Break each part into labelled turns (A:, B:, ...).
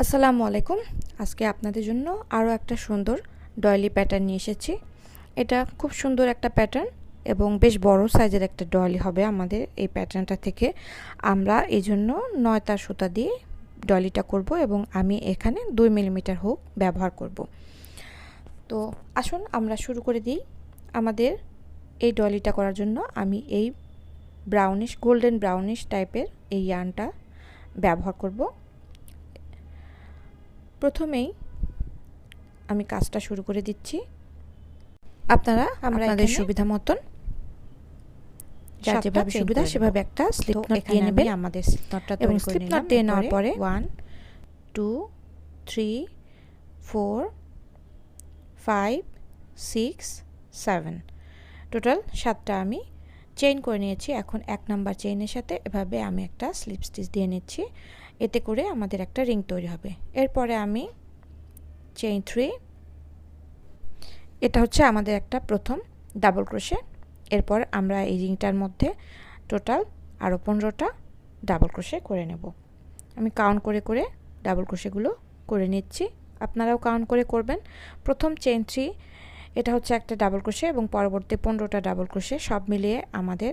A: আসসালামু আলাইকুম। আজকে আপনাদের জন্য আরও একটা সুন্দর ডয়েলি প্যাটার্ন নিয়ে এসেছি। এটা খুব সুন্দর একটা প্যাটার্ন এবং বেশ বড় সাইজের একটা ডয়েলি হবে আমাদের এই প্যাটার্নটা থেকে। আমরা এই জন্য 9 তার সুতা দিয়ে ডয়েলিটা করব এবং আমি এখানে 2 মিলিমিটার হুক ব্যবহার করব। তো আসুন আমরা শুরু করে দিই। আমাদের এই ডয়েলিটা করার জন্য আমি এই গোল্ডেন ব্রাউনিশ টাইপের এই ইয়ার্নটা ব্যবহার করব। প্রথমেই আমি কাজটা শুরু করে দিচ্ছি। আপনারা আপনাদের সুবিধা মতন যার যেভাবে সুবিধা সেভাবে একটা স্লিপ নট দিয়ে নেবেন। আমাদের স্লিপ নটটা তৈরি করে নিলাম। স্লিপ নট দিয়ে নেওয়ার পরে 1 2 3 4 5 6 7 টোটাল 7টা আমি চেইন করে নিয়েছি। এখন 1 নাম্বার চেইনের সাথে এভাবে আমি একটা স্লিপ স্টিচ দিয়ে নিচ্ছি। এতে করে আমাদের একটা রিং তৈরি হবে। এরপরে আমি চেইন 3, এটা হচ্ছে আমাদের একটা প্রথম ডাবল ক্রোশে। এরপর আমরা এই রিংটার মধ্যে টোটাল আরও 15টা ডাবল ক্রোশে করে নেব। আমি কাউন্ট করে করে ডাবল ক্রোশেগুলো করে নিচ্ছি, আপনারাও কাউন্ট করে করবেন। প্রথম চেইন 3, এটা হচ্ছে একটা ডাবল ক্রোশে এবং পরবর্তী 15টা ডাবল ক্রোশে, সব মিলিয়ে আমাদের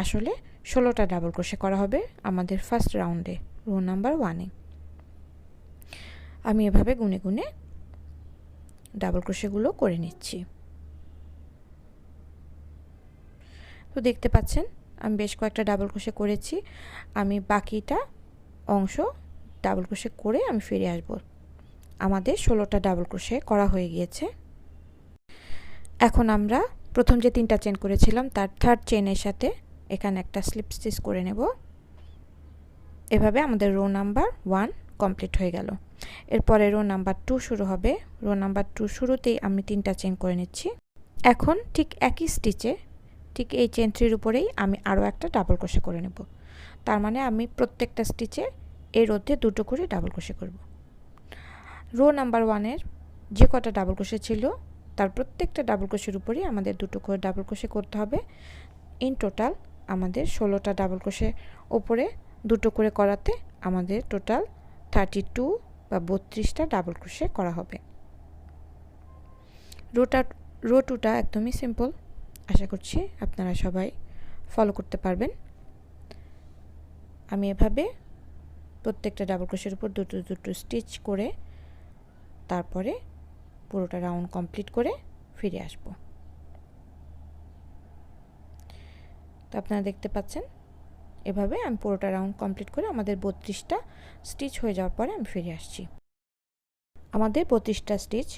A: আসলে 16টা ডাবল ক্রোশে করা হবে আমাদের ফার্স্ট রাউন্ডে, রো নাম্বার 1-এ। আমি এভাবে গুনে গুনে ডাবল ক্রোশেগুলো করে নিচ্ছি। তো দেখতে পাচ্ছেন আমি বেশ কয়েকটা ডাবল ক্রোশে করেছি। আমি বাকিটা অংশ ডাবল ক্রোশে করে আমি ফিরে আসব। আমাদের 16টা ডাবল ক্রোশে করা হয়ে গিয়েছে। এখন আমরা প্রথম যে 3টা চেইন করেছিলাম তার থার্ড চেইনের সাথে এখানে একটা স্লিপ স্টিচ করে নেব। এভাবে আমাদের রো নাম্বার 1 কমপ্লিট হয়ে গেল। এরপরে রো নাম্বার 2 শুরু হবে। রো নাম্বার 2 শুরুতেই আমি 3টা চেইন করে নিচ্ছি। এখন ঠিক একই স্টিচে ঠিক এই চেইন 3-র উপরেই আমি আরও একটা ডাবল ক্রোশে করে নেব। তার মানে আমি প্রত্যেকটা স্টিচে এই রোতে 2টো করে ডাবল ক্রোশে করব। রো নাম্বার 1-এর যে কটা ডাবল ক্রোশে ছিল তার প্রত্যেকটা ডাবল ক্রোশের উপরেই আমাদের 2টো করে ডাবল ক্রোশে করতে হবে। ইন টোটাল আমাদের 16টা ডাবল ক্রোশে ওপরে 2টো করে করাতে আমাদের টোটাল 32 বা 32টা ডাবল ক্রোশে করা হবে। রো 2টা একদমই সিম্পল, আশা করছি আপনারা সবাই ফলো করতে পারবেন। আমি এভাবে প্রত্যেকটা ডাবল ক্রোশের উপর 2টো স্টিচ করে তারপরে পুরোটা রাউন্ড কমপ্লিট করে ফিরে আসব। তো আপনারা দেখতে পাচ্ছেন এভাবে আমি পুরোটা রাউন্ড কমপ্লিট করে আমাদের 32টা স্টিচ হয়ে যাওয়ার পরে আমি ফিরে আসছি। আমাদের 32টা স্টিচ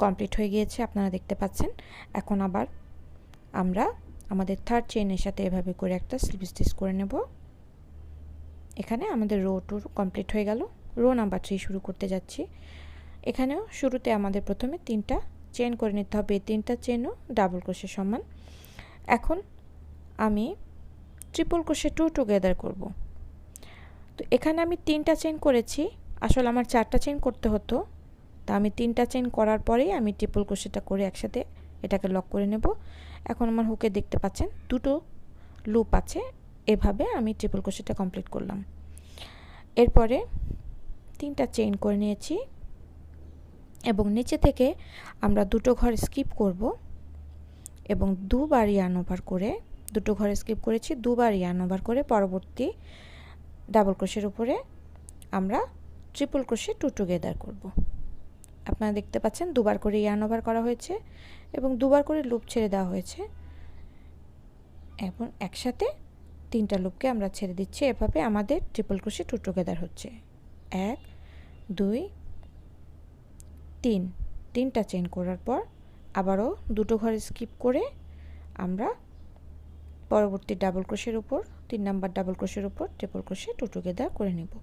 A: কমপ্লিট হয়ে গিয়েছে, আপনারা দেখতে পাচ্ছেন। এখন আবার আমরা আমাদের থার্ড চেইনের সাথে এভাবে করে একটা স্লিপ স্টিচ করে নেব। এখানে আমাদের রো 2 কমপ্লিট হয়ে গেল। রো নাম্বার 3 শুরু করতে যাচ্ছি। এখানেও শুরুতে আমাদের প্রথমে 3টা চেইন করে নিতে হবে। এই 3টা চেইনও ডাবল ক্রোশে সমান। এখন আমি ট্রিপল ক্রোশে 2 টুগেদার করব। তো এখানে আমি 3টা চেইন করেছি, আসলে আমার 4টা চেইন করতে হতো। তা আমি 3টা চেইন করার পরেই আমি ট্রিপল ক্রোশেটা করে একসাথে এটাকে লক করে নেব। এখন আমার হুকে দেখতে পাচ্ছেন 2টো লুপ আছে। এভাবে আমি ট্রিপল ক্রোশেটা কমপ্লিট করলাম। এরপরে 3টা চেইন করে নিয়েছি এবং নিচে থেকে আমরা 2টো ঘর স্কিপ করব এবং দুবার ইয়ার্ন ওভার করে, 2টো ঘর স্কিপ করেছি, দুবার ইয়ার্ন ওভার করে পরবর্তী ডাবল ক্রোশের উপরে আমরা ট্রিপল ক্রোশে 2 টুগেদার করব। আপনারা দেখতে পাচ্ছেন দুবার করে ইয়ার্ন ওভার করা হয়েছে এবং দুবার করে লুপ ছেড়ে দেওয়া হয়েছে এবং একসাথে 3টা লুপকে আমরা ছেড়ে দিচ্ছি। এভাবে আমাদের ট্রিপল ক্রোশে 2 টুগেদার হচ্ছে। 1 2 3, 3টা চেইন করার পর আবারও 2টো ঘর স্কিপ করে আমরা পরবর্তী ডাবল ক্রোশের উপর 3 নাম্বার ডাবল ক্রোশের উপর ট্রিপল ক্রোশে 2 টুগেদার করে নেব।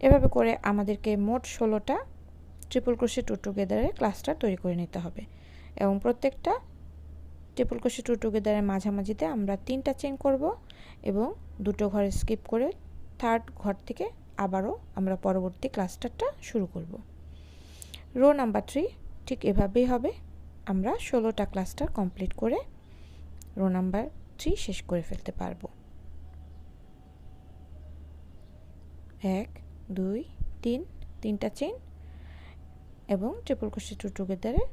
A: এভাবে করে আমাদেরকে মোট 16টা ট্রিপল ক্রোশে 2 টুগেদারের ক্লাস্টার তৈরি করে নিতে হবে এবং প্রত্যেকটা ট্রিপল ক্রোশে 2 টুগেদারের মাঝামাঝিতে আমরা 3টা চেইন করব এবং 2টো ঘর স্কিপ করে থার্ড ঘর থেকে আবারও আমরা পরবর্তী ক্লাস্টারটা শুরু করব। রো নাম্বার 3 ঠিক এভাবেই হবে। আমরা 16টা ক্লাস্টার কমপ্লিট করে রো নাম্বার 3 শেষ করে ফেলতে পারবো। 1 2 তিনটা চেইন এবং ট্রিপল ক্রোশে টু টুগেদারে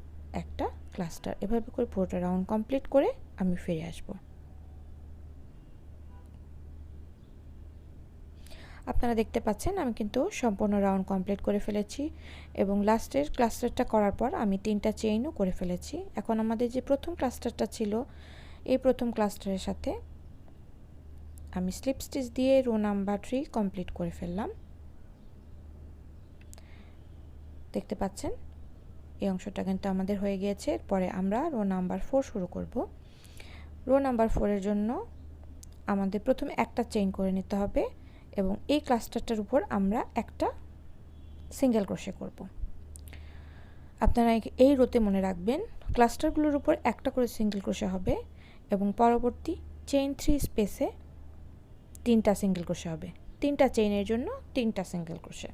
A: একটা ক্লাস্টার। এভাবে করে পুরোটা রাউন্ড কমপ্লিট করে আমি ফিরে আসব। আপনারা দেখতে পাচ্ছেন আমি কিন্তু সম্পূর্ণ রাউন্ড কমপ্লিট করে ফেলেছি এবং লাস্টের ক্লাস্টারটা করার পর আমি 3টা চেইনও করে ফেলেছি। এখন আমাদের যে প্রথম ক্লাস্টারটা ছিল এই প্রথম ক্লাস্টারের সাথে আমি স্লিপ স্টিচ দিয়ে রো নাম্বার 3 কমপ্লিট করে ফেললাম। দেখতে পাচ্ছেন এই অংশটা কিন্তু আমাদের হয়ে গিয়েছে। এরপরে আমরা রো নাম্বার 4 শুরু করব। রো নাম্বার 4 এর জন্য আমাদের প্রথমে একটা চেইন করে নিতে হবে এবং এই ক্লাস্টারটার উপর আমরা একটা সিঙ্গেল ক্রোশে করব। আপনারা এই রোতে মনে রাখবেন ক্লাস্টারগুলোর উপর একটা করে সিঙ্গেল ক্রোশে হবে এবং পরবর্তী চেইন 3 স্পেসে 3টা সিঙ্গেল ক্রোশে হবে। 3টা চেইনের জন্য 3টা সিঙ্গেল ক্রোশে,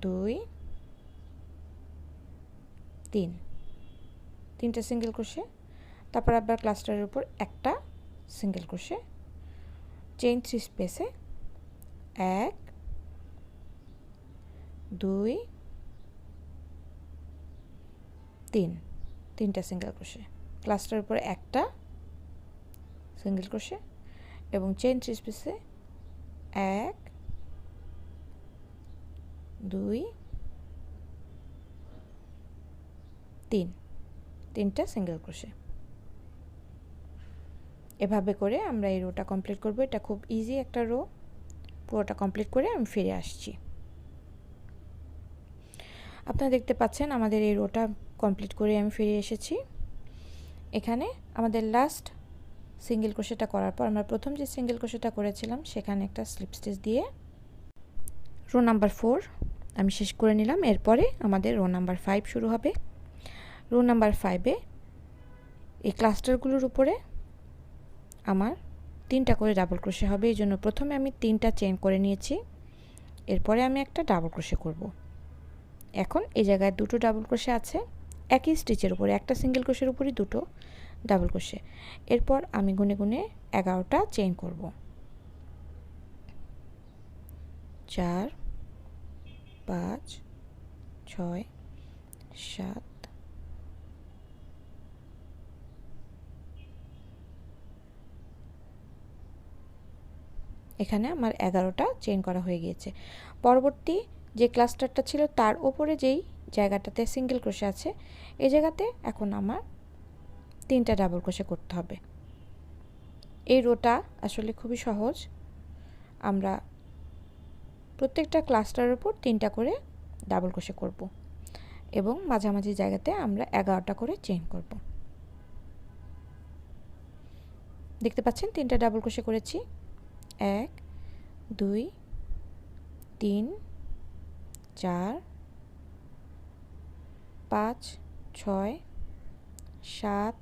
A: 2 3, 3টা সিঙ্গেল ক্রোশে, তারপর আবার ক্লাস্টারের উপর একটা সিঙ্গেল ক্রোশে, চেইন 3 স্পেসে 1 2 3, 3টা সিঙ্গেল ক্রোশে, ক্লাস্টারের উপরে একটা সিঙ্গেল ক্রোশে এবং চেইন 3 স্পেসে 1 2 3, 3টা সিঙ্গেল ক্রোশে। এভাবে করে আমরা এই রোটা কমপ্লিট করব। এটা খুব ইজি একটা রো। পুরোটা কমপ্লিট করে আমি ফিরে আসছি। আপনারা দেখতে পাচ্ছেন আমাদের এই রোটা কমপ্লিট করে আমি ফিরে এসেছি। এখানে আমাদের লাস্ট সিঙ্গেল ক্রোশেটা করার পর আমরা প্রথম যে সিঙ্গেল ক্রোশেটা করেছিলাম সেখানে একটা স্লিপ স্টিচ দিয়ে রো নাম্বার 4 আমি শেষ করে নিলাম। এরপরে আমাদের রো নাম্বার 5 শুরু হবে। রো নাম্বার 5-এ এই ক্লাস্টারগুলোর উপরে আমার 3টা করে ডাবল ক্রোশে হবে। এই জন্য প্রথমে আমি 3টা চেইন করে নিয়েছি, এরপরে আমি একটা ডাবল ক্রোশে করব। এখন এই জায়গায় দুটো ডাবল ক্রোশে আছে, একই স্টিচের উপরে একটা সিঙ্গেল ক্রোশের উপরই দুটো ডাবল ক্রোশে। এরপর আমি গুনে গুনে 11টা চেইন করব। 4 5 6 7 এখানে আমার 11টা চেইন করা হয়ে গিয়েছে। পরবর্তী যে ক্লাস্টারটা ছিল তার উপরে যেই জায়গাটাতে সিঙ্গেল ক্রোশে আছে এই জায়গাতে এখন আমার 3টা ডাবল ক্রোশে করতে হবে। এই রোটা আসলে খুবই সহজ। আমরা প্রত্যেকটা ক্লাস্টারের উপর 3টা করে ডাবল ক্রোশে করব এবং মাঝামাঝি জায়গাতে আমরা 11টা করে চেইন করব। দেখতে পাচ্ছেন 3টা ডাবল ক্রোশে করেছি। 1 2 3 4 5 6 7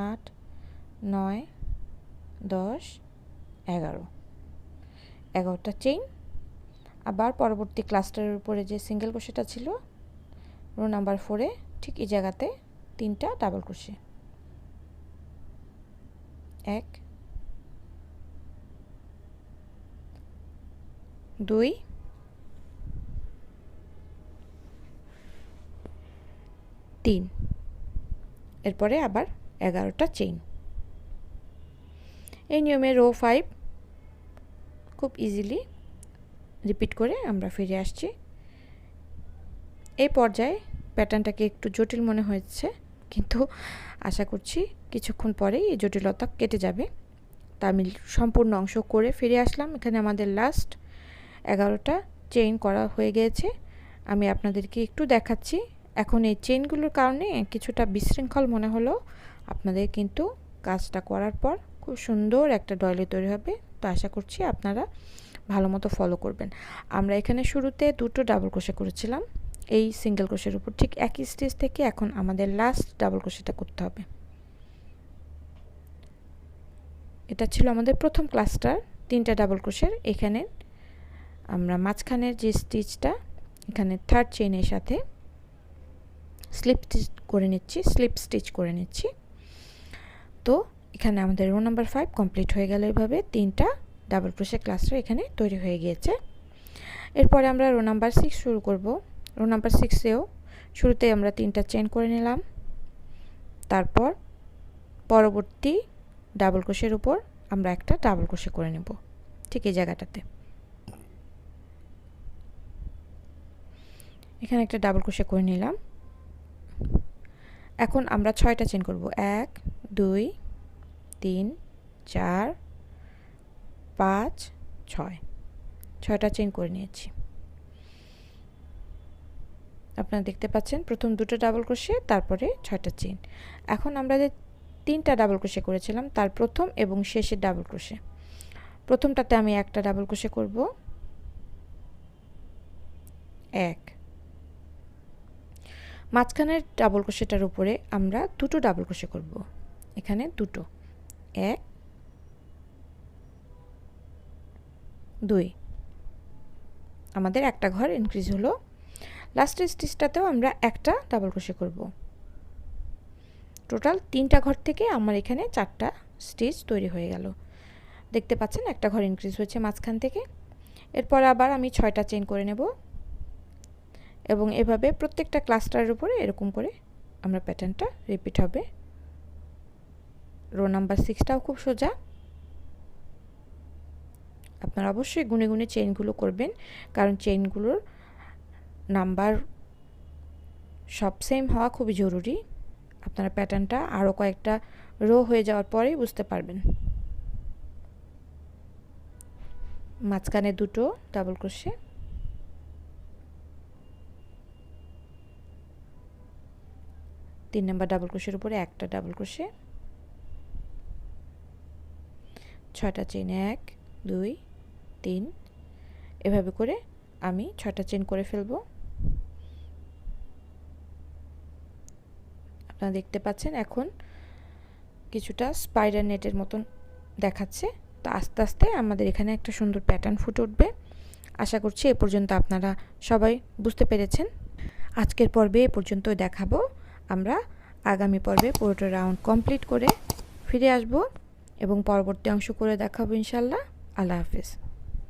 A: 8 9 10 11, 11টা চেইন। আবার পরবর্তী ক্লাস্টারের উপরে যে সিঙ্গেল ক্রোশেটা ছিল রো নাম্বার 4-এ ঠিক এই জায়গাতে 3টা ডাবল ক্রোশে, 1 2 3, এরপরে আবার 11টা চেইন। এই নিয়মে রো 5 খুব ইজিলি রিপিট করে আমরা ফিরে আসছি। এই পর্যায়ে প্যাটার্নটাকে একটু জটিল মনে হয়েছে, কিন্তু আশা করছি কিছুক্ষণ পরেই এই জটিলতা কেটে যাবে। তা আমি সম্পূর্ণ অংশ করে ফিরে আসলাম। এখানে আমাদের লাস্ট 11টা চেইন করা হয়ে গিয়েছে। আমি আপনাদেরকে একটু দেখাচ্ছি। এখন এই চেইনগুলোর কারণে কিছুটা বিশৃঙ্খল মনে হলো, আপনাদের কিন্তু কাজটা করার পর খুব সুন্দর একটা ডয়েলি তৈরি হবে। তো আশা করছি আপনারা ভালো মতো ফলো করবেন। আমরা এখানে শুরুতে দুটো ডাবল ক্রোশে করেছিলাম এই সিঙ্গেল ক্রোশের উপর, ঠিক একই স্টিচ থেকে এখন আমাদের লাস্ট ডাবল ক্রোশেটা করতে হবে। এটা ছিল আমাদের প্রথম ক্লাস্টার 3টা ডাবল ক্রোশের। এখানে আমরা মাঝখানের যে স্টিচটা এখানে থার্ড চেইনের সাথে স্লিপ স্টিচ করে নিচ্ছি। তো এখানে আমাদের রো নাম্বার 5 কমপ্লিট হয়ে গেল। এইভাবে 3টা ডাবল ক্রোশে ক্লাস্টার এখানে তৈরি হয়ে গিয়েছে। এরপরে আমরা রো নাম্বার 6 শুরু করব। রো নাম্বার 6এও শুরুতে আমরা 3টা চেইন করে নিলাম, তারপর পরবর্তী ডাবল ক্রোশের উপর আমরা একটা ডাবল ক্রোশে করে নেব ঠিক এই জায়গাটাতে। এখানে একটা ডাবল ক্রোশে করে নিলাম। এখন আমরা 6টা চেইন করব, 1 2 3 4 5 6, 6টা চেইন করে নিয়েছি। আপনারা দেখতে পাচ্ছেন প্রথম দুটো ডাবল ক্রোশে, তারপরে 6টা চেইন। এখন আমরা যে 3টা ডাবল ক্রোশে করেছিলাম তার প্রথম এবং শেষের ডাবল ক্রোশে, প্রথমটাতে আমি একটা ডাবল ক্রোশে করব, 1, মাঝখানের ডাবল ক্রোশেটার উপরে আমরা দুটো ডাবল ক্রোশে করব, এখানে দুটো, 1 2, আমাদের একটা ঘর ইনক্রিজ হলো। লাস্টের স্টিচটাতেও আমরা একটা ডাবল ক্রোশে করব। টোটাল 3টা ঘর থেকে আমার এখানে 4টা স্টিচ তৈরি হয়ে গেল। দেখতে পাচ্ছেন একটা ঘর ইনক্রিজ হয়েছে মাঝখান থেকে। এরপর আবার আমি 6টা চেইন করে নেব এবং এভাবে প্রত্যেকটা ক্লাস্টারের উপরে এরকম করে আমরা প্যাটার্নটা রিপিট হবে। রো নাম্বার 6টাও খুব সোজা। আপনারা অবশ্যই গুনে গুনে চেইনগুলো করবেন, কারণ চেইনগুলোর নাম্বার সব সেম হওয়া খুবই জরুরি। আপনারা প্যাটার্নটা আরও কয়েকটা রো হয়ে যাওয়ার পরেই বুঝতে পারবেন। মাঝখানে দুটো ডাবল ক্রোশে, 3 নাম্বার ডাবল ক্রোশের উপরে একটা ডাবল ক্রোশে, 6টা চেইন, 1 2 3, এভাবে করে আমি 6টা চেইন করে ফেলব। আপনারা দেখতে পাচ্ছেন এখন কিছুটা স্পাইডার নেটের মতন দেখাচ্ছে। তো আস্তে আস্তে আমাদের এখানে একটা সুন্দর প্যাটার্ন ফুটে উঠবে। আশা করছি এ পর্যন্ত আপনারা সবাই বুঝতে পেরেছেন। আজকের পর্বে এ পর্যন্তই দেখাবো। আমরা আগামী পর্বে পুরোটা রাউন্ড কমপ্লিট করে ফিরে আসব এবং পরবর্তী অংশ করে দেখাবো ইনশাল্লাহ। আল্লাহ হাফেজ।